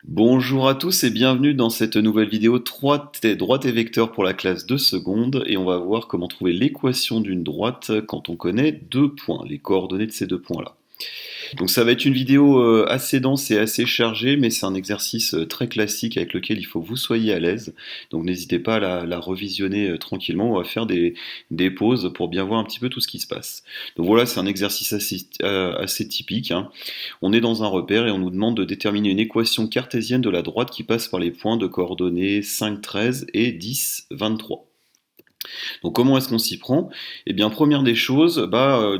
Bonjour à tous et bienvenue dans cette nouvelle vidéo droite et vecteur pour la classe de seconde et on va voir comment trouver l'équation d'une droite quand on connaît deux points, les coordonnées de ces deux points-là. Donc ça va être une vidéo assez dense et assez chargée, mais c'est un exercice très classique avec lequel il faut que vous soyez à l'aise. Donc n'hésitez pas à la revisionner tranquillement. On va faire des pauses pour bien voir un petit peu tout ce qui se passe. Donc voilà, c'est un exercice assez typique, hein. On est dans un repère et on nous demande de déterminer une équation cartésienne de la droite qui passe par les points de coordonnées 5, 13 et 10, 23. Donc comment est-ce qu'on s'y prend? Eh bien première des choses,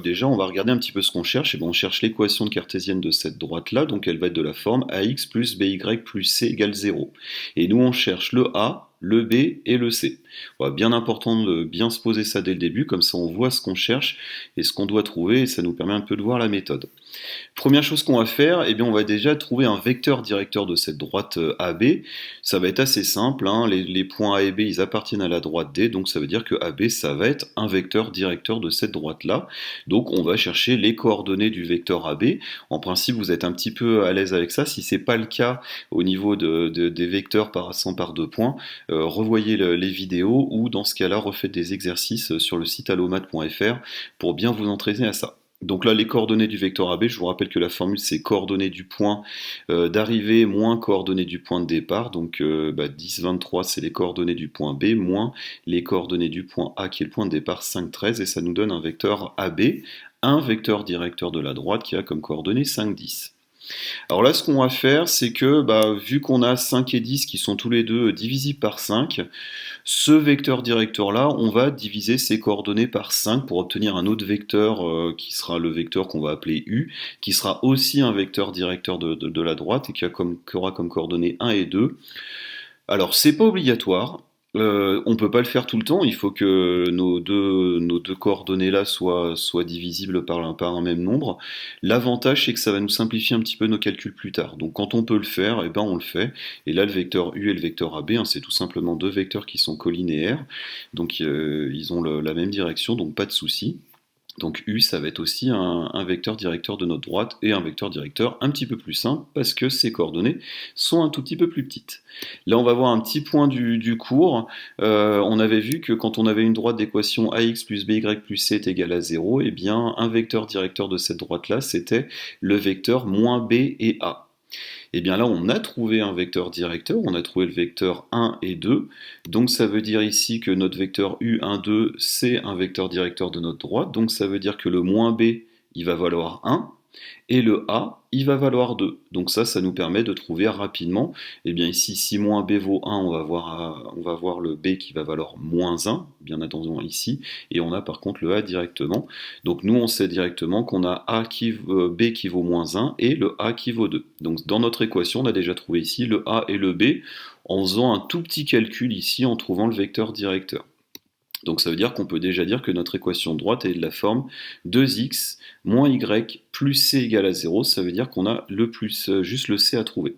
déjà on va regarder un petit peu ce qu'on cherche. Et ben, on cherche l'équation de cartésienne de cette droite-là, donc elle va être de la forme ax plus by plus c égale 0. Et nous on cherche le a, le b et le c. Voilà, bien important de bien se poser ça dès le début, comme ça on voit ce qu'on cherche et ce qu'on doit trouver, et ça nous permet un peu de voir la méthode. Première chose qu'on va faire, eh bien, on va déjà trouver un vecteur directeur de cette droite AB. Ça va être assez simple, hein. Les points A et B, ils appartiennent à la droite D, donc ça veut dire que AB, ça va être un vecteur directeur de cette droite-là. Donc on va chercher les coordonnées du vecteur AB. En principe, vous êtes un petit peu à l'aise avec ça. Si ce n'est pas le cas au niveau des vecteurs passant par deux points, revoyez les vidéos ou dans ce cas-là, refaites des exercices sur le site allomath.fr pour bien vous entraîner à ça. Donc là, les coordonnées du vecteur AB, je vous rappelle que la formule, c'est coordonnées du point d'arrivée moins coordonnées du point de départ. Donc 10, 23, c'est les coordonnées du point B, moins les coordonnées du point A, qui est le point de départ, 5, 13, et ça nous donne un vecteur AB, un vecteur directeur de la droite qui a comme coordonnées 5, 10. Alors là, ce qu'on va faire, c'est que vu qu'on a 5 et 10 qui sont tous les deux divisibles par 5, ce vecteur directeur-là, on va diviser ses coordonnées par 5 pour obtenir un autre vecteur qui sera le vecteur qu'on va appeler U, qui sera aussi un vecteur directeur de la droite et qui aura comme coordonnées 1 et 2. Alors, c'est pas obligatoire. On peut pas le faire tout le temps. Il faut que nos deux coordonnées-là soient divisibles par un même nombre. L'avantage, c'est que ça va nous simplifier un petit peu nos calculs plus tard. Donc, quand on peut le faire, eh ben, on le fait. Et là, le vecteur U et le vecteur AB, hein, c'est tout simplement deux vecteurs qui sont collinéaires. Donc, ils ont la même direction, donc pas de souci. Donc U, ça va être aussi un vecteur directeur de notre droite et un vecteur directeur un petit peu plus simple parce que ses coordonnées sont un tout petit peu plus petites. Là, on va voir un petit point du cours. On avait vu que quand on avait une droite d'équation ax plus by plus c est égal à 0, eh bien, un vecteur directeur de cette droite-là, c'était le vecteur moins b et a. Et bien là, on a trouvé un vecteur directeur, on a trouvé le vecteur 1 et 2. Donc ça veut dire ici que notre vecteur U1, 2, c'est un vecteur directeur de notre droite. Donc ça veut dire que le moins B, il va valoir 1. Et le A, il va valoir 2. Donc ça nous permet de trouver rapidement. Et bien ici, si moins B vaut 1, on va voir le B qui va valoir moins 1, bien attendu ici. Et on a par contre le A directement. Donc nous, on sait directement qu'on a B qui vaut moins 1 et le A qui vaut 2. Donc dans notre équation, on a déjà trouvé ici le A et le B en faisant un tout petit calcul ici en trouvant le vecteur directeur. Donc ça veut dire qu'on peut déjà dire que notre équation de droite est de la forme 2x moins y plus c égale à 0. Ça veut dire qu'on a juste le c à trouver.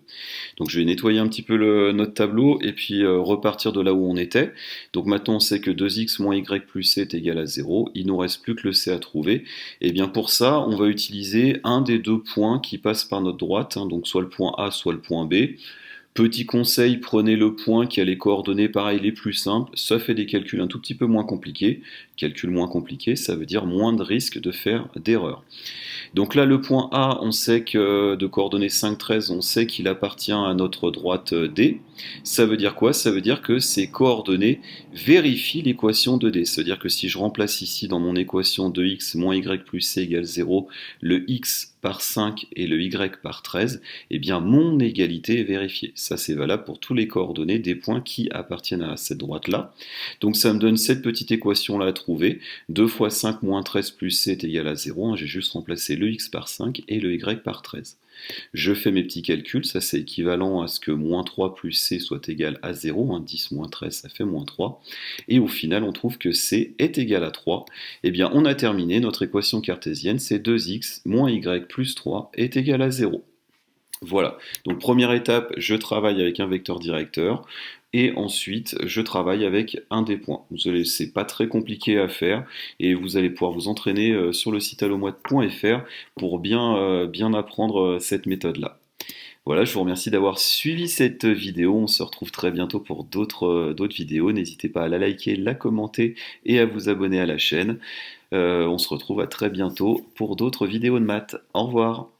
Donc je vais nettoyer un petit peu notre tableau et puis repartir de là où on était. Donc maintenant on sait que 2x moins y plus c est égal à 0. Il ne nous reste plus que le c à trouver. Et bien pour ça, on va utiliser un des deux points qui passent par notre droite, hein, donc soit le point A, soit le point B. Petit conseil, prenez le point qui a les coordonnées pareil les plus simples, ça fait des calculs un tout petit peu moins compliqués. Calcul moins compliqué, ça veut dire moins de risque de faire d'erreurs. Donc là, le point A, on sait que de coordonnées 5, 13, on sait qu'il appartient à notre droite D. Ça veut dire quoi? Ça veut dire que ces coordonnées vérifient l'équation de D. C'est-à-dire que si je remplace ici dans mon équation de x moins y plus c égale 0, le x par 5 et le y par 13, eh bien mon égalité est vérifiée. Ça c'est valable pour tous les coordonnées des points qui appartiennent à cette droite-là. Donc ça me donne cette petite équation-là à trouver. 2 fois 5 moins 13 plus c est égal à 0. J'ai juste remplacé le x par 5 et le y par 13. Je fais mes petits calculs, ça c'est équivalent à ce que moins 3 plus c soit égal à 0, 10 moins 13 ça fait moins 3, et au final on trouve que c est égal à 3, et bien on a terminé notre équation cartésienne, c'est 2x moins y plus 3 est égal à 0. Voilà, donc première étape, je travaille avec un vecteur directeur, et ensuite je travaille avec un des points. C'est pas très compliqué à faire, et vous allez pouvoir vous entraîner sur le site allomath.fr pour bien apprendre cette méthode-là. Voilà, je vous remercie d'avoir suivi cette vidéo. On se retrouve très bientôt pour d'autres vidéos. N'hésitez pas à la liker, la commenter et à vous abonner à la chaîne. On se retrouve à très bientôt pour d'autres vidéos de maths. Au revoir.